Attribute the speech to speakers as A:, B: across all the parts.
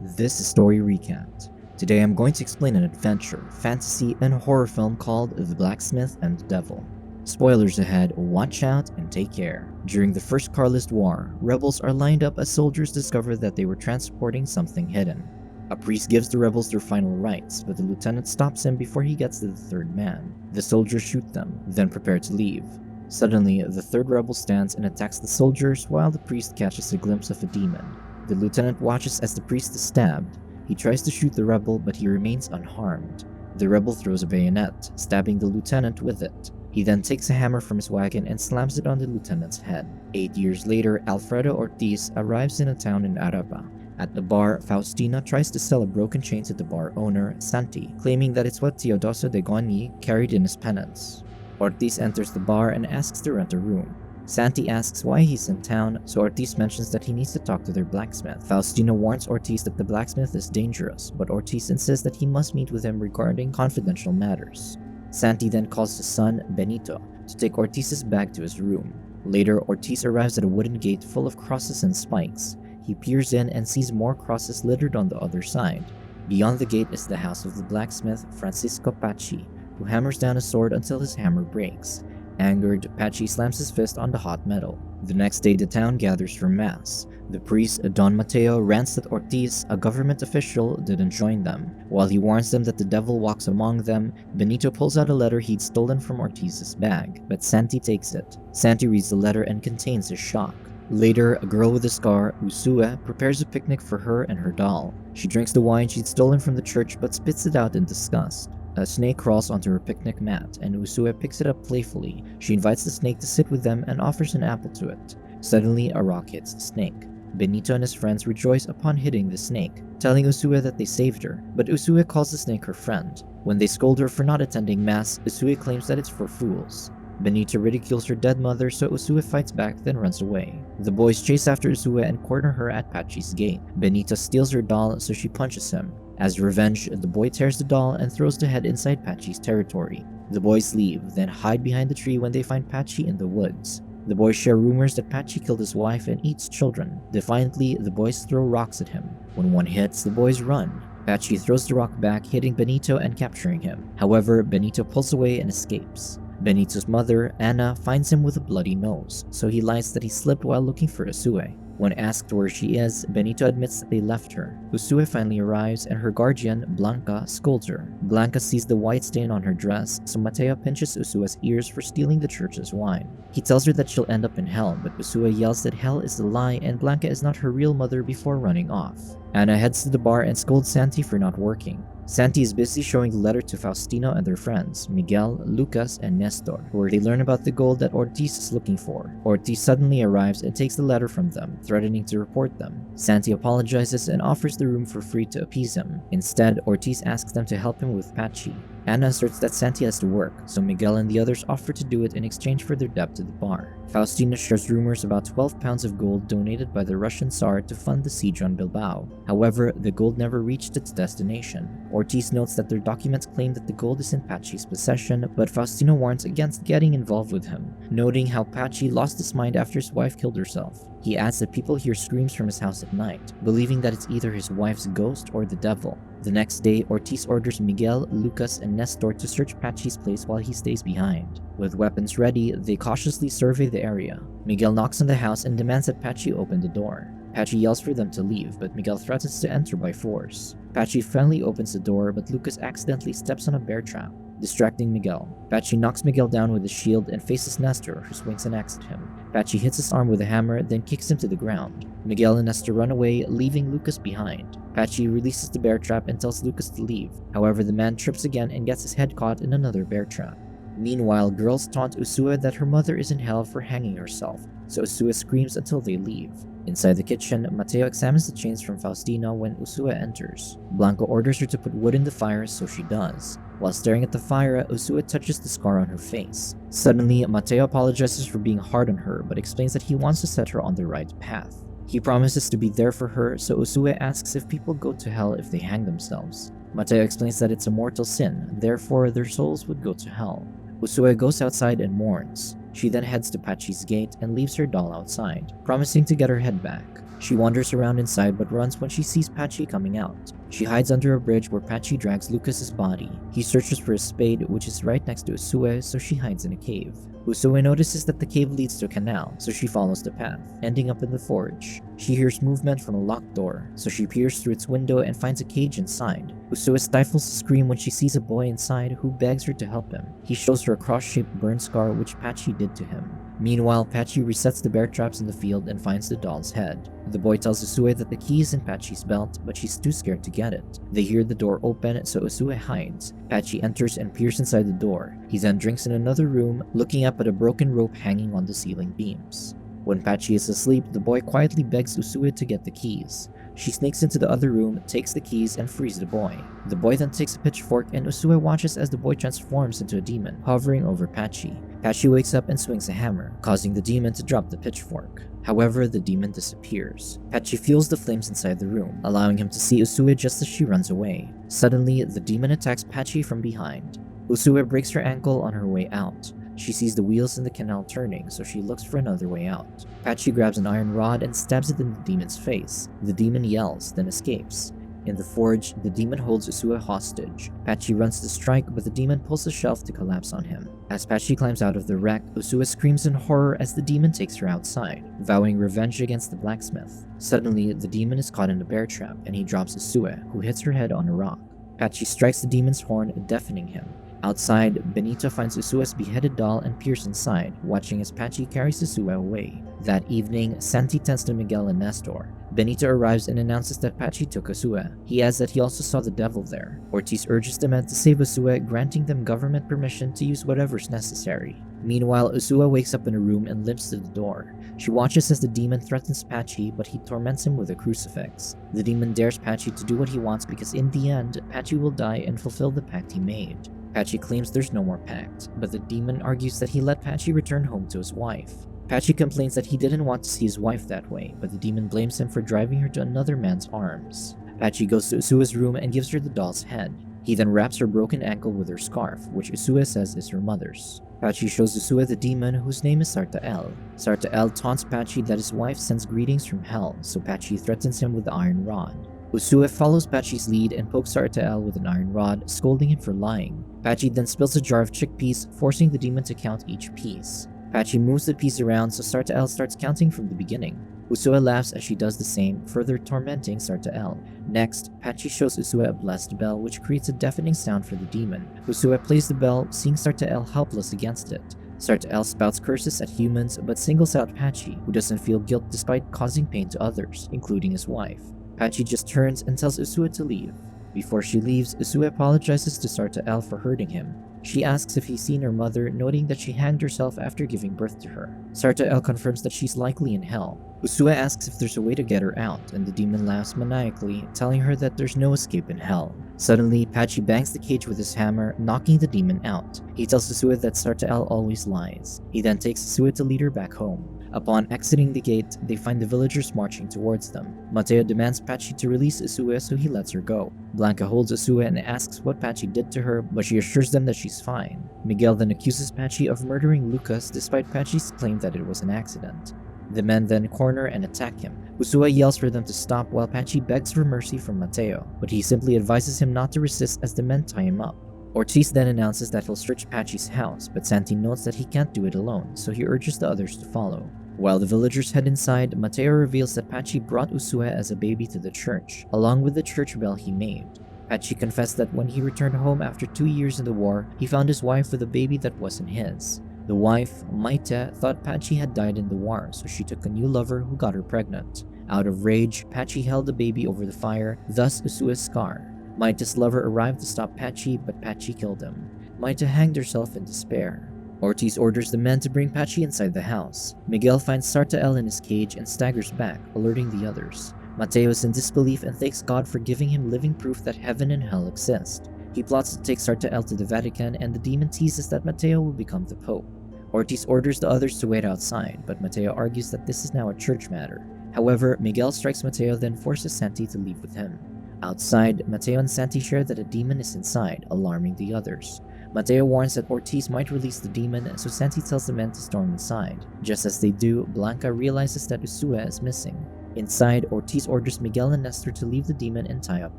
A: This is Story Recapped. Today I'm going to explain an adventure, fantasy, and horror film called The Blacksmith and the Devil. Spoilers ahead, watch out and take care. During the First Carlist War, rebels are lined up as soldiers discover that they were transporting something hidden. A priest gives the rebels their final rites, but the lieutenant stops him before he gets to the third man. The soldiers shoot them, then prepare to leave. Suddenly, the third rebel stands and attacks the soldiers while the priest catches a glimpse of a demon. The lieutenant watches as the priest is stabbed. He tries to shoot the rebel, but he remains unharmed. The rebel throws a bayonet, stabbing the lieutenant with it. He then takes a hammer from his wagon and slams it on the lieutenant's head. 8 years later, Alfredo Ortiz arrives in a town in Araba. At the bar, Faustina tries to sell a broken chain to the bar owner, Santi, claiming that it's what Teodoso de Guanyi carried in his penance. Ortiz enters the bar and asks to rent a room. Santi asks why he's in town, so Ortiz mentions that he needs to talk to their blacksmith. Faustina warns Ortiz that the blacksmith is dangerous, but Ortiz insists that he must meet with him regarding confidential matters. Santi then calls his son, Benito, to take Ortiz's bag to his room. Later, Ortiz arrives at a wooden gate full of crosses and spikes. He peers in and sees more crosses littered on the other side. Beyond the gate is the house of the blacksmith, Francisco Pachi, who hammers down a sword until his hammer breaks. Angered, Pachi slams his fist on the hot metal. The next day, the town gathers for mass. The priest, Don Mateo, rants that Ortiz, a government official, didn't join them. While he warns them that the devil walks among them, Benito pulls out a letter he'd stolen from Ortiz's bag, but Santi takes it. Santi reads the letter and contains his shock. Later, a girl with a scar, Usue, prepares a picnic for her and her doll. She drinks the wine she'd stolen from the church but spits it out in disgust. A snake crawls onto her picnic mat, and Usue picks it up playfully. She invites the snake to sit with them and offers an apple to it. Suddenly, a rock hits the snake. Benito and his friends rejoice upon hitting the snake, telling Usue that they saved her, but Usue calls the snake her friend. When they scold her for not attending mass, Usue claims that it's for fools. Benito ridicules her dead mother, so Usue fights back, then runs away. The boys chase after Usue and corner her at Pachi's gate. Benito steals her doll, so she punches him. As revenge, the boy tears the doll and throws the head inside Pachi's territory. The boys leave, then hide behind the tree when they find Pachi in the woods. The boys share rumors that Pachi killed his wife and eats children. Defiantly, the boys throw rocks at him. When one hits, the boys run. Pachi throws the rock back, hitting Benito and capturing him. However, Benito pulls away and escapes. Benito's mother, Anna, finds him with a bloody nose, so he lies that he slipped while looking for Usue. When asked where she is, Benito admits that they left her. Usue finally arrives and her guardian, Blanca, scolds her. Blanca sees the white stain on her dress, so Mateo pinches Usue's ears for stealing the church's wine. He tells her that she'll end up in hell, but Usue yells that hell is a lie and Blanca is not her real mother before running off. Anna heads to the bar and scolds Santi for not working. Santi is busy showing the letter to Faustino and their friends, Miguel, Lucas, and Nestor, where they learn about the gold that Ortiz is looking for. Ortiz suddenly arrives and takes the letter from them, threatening to report them. Santi apologizes and offers the room for free to appease him. Instead, Ortiz asks them to help him with Pachi. Anna asserts that Santi has to work, so Miguel and the others offer to do it in exchange for their debt to the bar. Faustina shares rumors about 12 pounds of gold donated by the Russian Tsar to fund the siege on Bilbao. However, the gold never reached its destination. Ortiz notes that their documents claim that the gold is in Pachi's possession, but Faustino warns against getting involved with him, noting how Pachi lost his mind after his wife killed herself. He adds that people hear screams from his house at night, believing that it's either his wife's ghost or the devil. The next day, Ortiz orders Miguel, Lucas, and Nestor to search Pachi's place while he stays behind. With weapons ready, they cautiously survey the area. Miguel knocks on the house and demands that Pachi open the door. Pachi yells for them to leave, but Miguel threatens to enter by force. Pachi finally opens the door, but Lucas accidentally steps on a bear trap, distracting Miguel. Pachi knocks Miguel down with a shield and faces Nestor, who swings an axe at him. Pachi hits his arm with a hammer, then kicks him to the ground. Miguel and Nestor run away, leaving Lucas behind. Pachi releases the bear trap and tells Lucas to leave. However, the man trips again and gets his head caught in another bear trap. Meanwhile, girls taunt Usue that her mother is in hell for hanging herself, so Usue screams until they leave. Inside the kitchen, Mateo examines the chains from Faustina when Usue enters. Blanca orders her to put wood in the fire, so she does. While staring at the fire, Usue touches the scar on her face. Suddenly, Mateo apologizes for being hard on her, but explains that he wants to set her on the right path. He promises to be there for her, so Usue asks if people go to hell if they hang themselves. Mateo explains that it's a mortal sin, therefore their souls would go to hell. Usue goes outside and mourns. She then heads to Pachi's gate and leaves her doll outside, promising to get her head back. She wanders around inside but runs when she sees Patchy coming out. She hides under a bridge where Patchy drags Lucas's body. He searches for a spade, which is right next to Usue, so she hides in a cave. Usue notices that the cave leads to a canal, so she follows the path, ending up in the forge. She hears movement from a locked door, so she peers through its window and finds a cage inside. Usue stifles a scream when she sees a boy inside who begs her to help him. He shows her a cross-shaped burn scar which Patchy did to him. Meanwhile, Patchy resets the bear traps in the field and finds the doll's head. The boy tells Usue that the key is in Patchy's belt, but she's too scared to get it. They hear the door open, so Usue hides. Patchy enters and peers inside the door. He then drinks in another room, looking up at a broken rope hanging on the ceiling beams. When Patchy is asleep, the boy quietly begs Usue to get the keys. She sneaks into the other room, takes the keys, and frees the boy. The boy then takes a pitchfork, and Usue watches as the boy transforms into a demon, hovering over Patchy. Patchy wakes up and swings a hammer, causing the demon to drop the pitchfork. However, the demon disappears. Patchy feels the flames inside the room, allowing him to see Usue just as she runs away. Suddenly, the demon attacks Patchy from behind. Usue breaks her ankle on her way out. She sees the wheels in the canal turning, so she looks for another way out. Patchy grabs an iron rod and stabs it in the demon's face. The demon yells, then escapes. In the forge, the demon holds Usue hostage. Patchy runs to strike, but the demon pulls the shelf to collapse on him. As Patchy climbs out of the wreck, Usue screams in horror as the demon takes her outside, vowing revenge against the blacksmith. Suddenly, the demon is caught in a bear trap, and he drops Usue, who hits her head on a rock. Patchy strikes the demon's horn, deafening him. Outside, Benito finds Usue's beheaded doll and peers inside, watching as Patchy carries Usue away. That evening, Santi tends to Miguel and Nestor. Benito arrives and announces that Patchy took Usue. He adds that he also saw the devil there. Ortiz urges the men to save Usue, granting them government permission to use whatever's necessary. Meanwhile, Usue wakes up in a room and limps to the door. She watches as the demon threatens Patchy, but he torments him with a crucifix. The demon dares Patchy to do what he wants because in the end, Patchy will die and fulfill the pact he made. Patchy claims there's no more pact, but the demon argues that he let Patchy return home to his wife. Patchy complains that he didn't want to see his wife that way, but the demon blames him for driving her to another man's arms. Patchy goes to Usue's room and gives her the doll's head. He then wraps her broken ankle with her scarf, which Usue says is her mother's. Patchy shows Usue the demon, whose name is Sartael. Sartael taunts Patchy that his wife sends greetings from hell, so Patchy threatens him with the iron rod. Usue follows Patchy's lead and pokes Sartael with an iron rod, scolding him for lying. Patchy then spills a jar of chickpeas, forcing the demon to count each piece. Patchy moves the piece around so Sartael starts counting from the beginning. Usue laughs as she does the same, further tormenting Sartael. Next, Patchy shows Usue a blessed bell, which creates a deafening sound for the demon. Usue plays the bell, seeing Sartael helpless against it. Sartael spouts curses at humans, but singles out Patchy, who doesn't feel guilt despite causing pain to others, including his wife. Patchy just turns and tells Usue to leave. Before she leaves, Usue apologizes to Sartael for hurting him. She asks if he's seen her mother, noting that she hanged herself after giving birth to her. Sartael confirms that she's likely in hell. Usue asks if there's a way to get her out, and the demon laughs maniacally, telling her that there's no escape in hell. Suddenly, Patchy bangs the cage with his hammer, knocking the demon out. He tells Usue that Sartael always lies. He then takes Usue to lead her back home. Upon exiting the gate, they find the villagers marching towards them. Mateo demands Patchy to release Usue, so he lets her go. Blanca holds Usue and asks what Patchy did to her, but she assures them that she's fine. Miguel then accuses Patchy of murdering Lucas despite Patchy's claim that it was an accident. The men then corner and attack him. Usue yells for them to stop while Patchy begs for mercy from Mateo, but he simply advises him not to resist as the men tie him up. Ortiz then announces that he'll search Patchy's house, but Santi notes that he can't do it alone, so he urges the others to follow. While the villagers head inside, Mateo reveals that Patchy brought Usue as a baby to the church, along with the church bell he made. Patchy confessed that when he returned home after 2 years in the war, he found his wife with a baby that wasn't his. The wife, Maite, thought Patchy had died in the war, so she took a new lover who got her pregnant. Out of rage, Patchy held the baby over the fire, thus Usue's scar. Maite's lover arrived to stop Patchy, but Patchy killed him. Maite hanged herself in despair. Ortiz orders the men to bring Patchy inside the house. Miguel finds Sartael in his cage and staggers back, alerting the others. Mateo is in disbelief and thanks God for giving him living proof that heaven and hell exist. He plots to take Sartael to the Vatican, and the demon teases that Mateo will become the Pope. Ortiz orders the others to wait outside, but Mateo argues that this is now a church matter. However, Miguel strikes Mateo, then forces Santi to leave with him. Outside, Mateo and Santi share that a demon is inside, alarming the others. Mateo warns that Ortiz might release the demon, so Santi tells the men to storm inside. Just as they do, Blanca realizes that Usue is missing. Inside, Ortiz orders Miguel and Nestor to leave the demon and tie up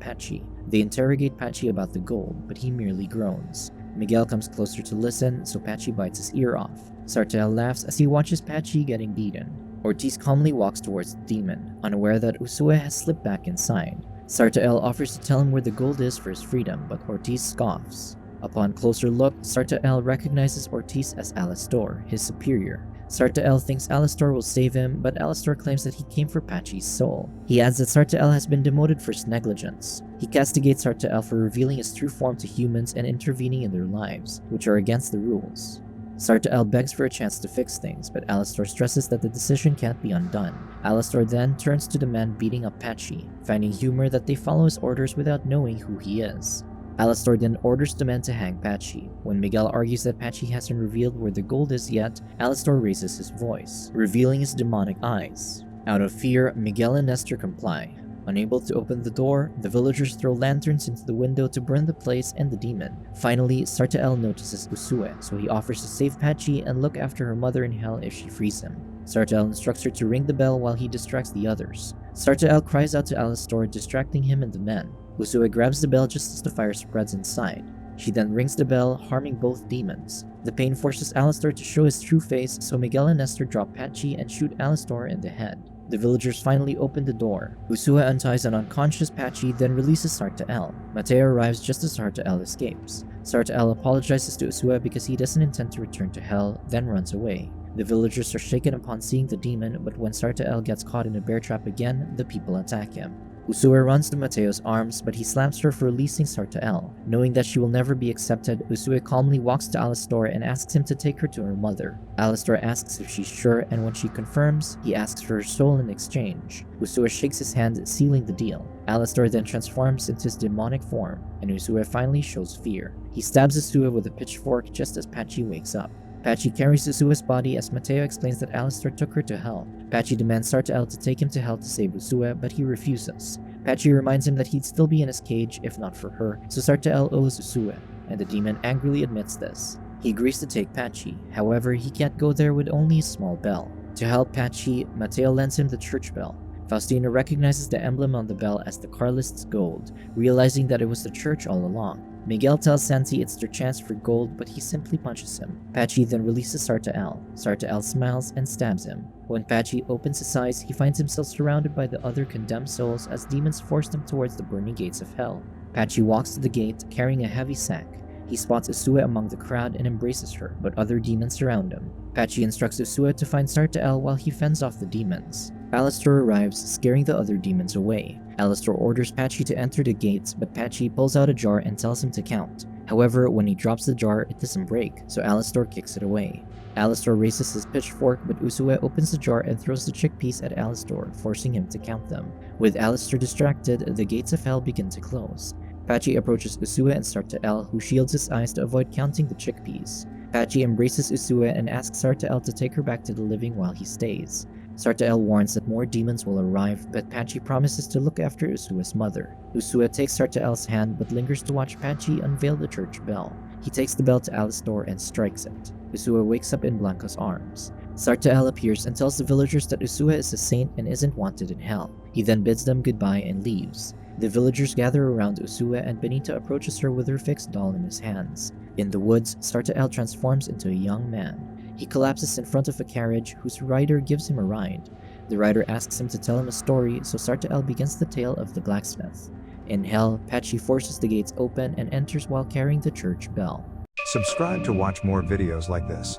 A: Patchy. They interrogate Patchy about the gold, but he merely groans. Miguel comes closer to listen, so Patchy bites his ear off. Sartell laughs as he watches Patchy getting beaten. Ortiz calmly walks towards the demon, unaware that Usue has slipped back inside. Sartell offers to tell him where the gold is for his freedom, but Ortiz scoffs. Upon closer look, Sartell recognizes Ortiz as Alastor, his superior. Sartell thinks Alastor will save him, but Alastor claims that he came for Patchy's soul. He adds that Sartell has been demoted for his negligence. He castigates Sartell for revealing his true form to humans and intervening in their lives, which are against the rules. Sartell begs for a chance to fix things, but Alastor stresses that the decision can't be undone. Alastor then turns to the man beating up Patchy, finding humor that they follow his orders without knowing who he is. Alastor then orders the men to hang Patchy. When Miguel argues that Patchy hasn't revealed where the gold is yet, Alastor raises his voice, revealing his demonic eyes. Out of fear, Miguel and Nestor comply. Unable to open the door, the villagers throw lanterns into the window to burn the place and the demon. Finally, Sartell notices Usue, so he offers to save Patchy and look after her mother in hell if she frees him. Sartell instructs her to ring the bell while he distracts the others. Sartell cries out to Alastor, distracting him and the men. Usue grabs the bell just as the fire spreads inside. She then rings the bell, harming both demons. The pain forces Alastor to show his true face, so Miguel and Nestor drop Patchy and shoot Alastor in the head. The villagers finally open the door. Usue unties an unconscious Patchy, then releases Sartell. Mateo arrives just as Sartell escapes. Sartell apologizes to Usue because he doesn't intend to return to hell, then runs away. The villagers are shaken upon seeing the demon, but when Sartell gets caught in a bear trap again, the people attack him. Usue runs to Mateo's arms, but he slaps her for releasing Sartell. Knowing that she will never be accepted, Usue calmly walks to Alastor and asks him to take her to her mother. Alastor asks if she's sure, and when she confirms, he asks for her soul in exchange. Usue shakes his hand, sealing the deal. Alastor then transforms into his demonic form, and Usue finally shows fear. He stabs Usue with a pitchfork just as Patchy wakes up. Patchy carries Usue's body as Mateo explains that Alastor took her to hell. Patchy demands Sartell to take him to hell to save Usue, but he refuses. Patchy reminds him that he'd still be in his cage if not for her, so Sartell owes Usue, and the demon angrily admits this. He agrees to take Patchy, however he can't go there with only a small bell. To help Patchy, Mateo lends him the church bell. Faustina recognizes the emblem on the bell as the Carlist's gold, realizing that it was the church all along. Miguel tells Santi it's their chance for gold, but he simply punches him. Patchy then releases Sartell. Sartell smiles and stabs him. When Patchy opens his eyes, he finds himself surrounded by the other condemned souls as demons force them towards the burning gates of hell. Patchy walks to the gate, carrying a heavy sack. He spots Usue among the crowd and embraces her, but other demons surround him. Patchy instructs Usue to find Sartell while he fends off the demons. Alastor arrives, scaring the other demons away. Alastor orders Patchy to enter the gates, but Patchy pulls out a jar and tells him to count. However, when he drops the jar, it doesn't break, so Alastor kicks it away. Alastor raises his pitchfork, but Usue opens the jar and throws the chickpeas at Alastor, forcing him to count them. With Alastor distracted, the gates of hell begin to close. Patchy approaches Usue and Sartell, who shields his eyes to avoid counting the chickpeas. Patchy embraces Usue and asks Sartell to take her back to the living while he stays. Sartell warns that more demons will arrive, but Patchy promises to look after Usue's mother. Usue takes Sartell's hand but lingers to watch Patchy unveil the church bell. He takes the bell to Alastor and strikes it. Usue wakes up in Blanca's arms. Sartell appears and tells the villagers that Usue is a saint and isn't wanted in hell. He then bids them goodbye and leaves. The villagers gather around Usue and Benito approaches her with her fixed doll in his hands. In the woods, Sartell transforms into a young man. He collapses in front of a carriage whose rider gives him a ride. The rider asks him to tell him a story, so Sartell begins the tale of the blacksmith. In hell, Patchy forces the gates open and enters while carrying the church bell.
B: Subscribe to watch more videos like this.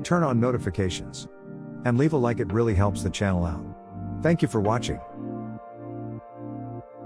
B: Turn on notifications. And leave a like, it really helps the channel out. Thank you for watching.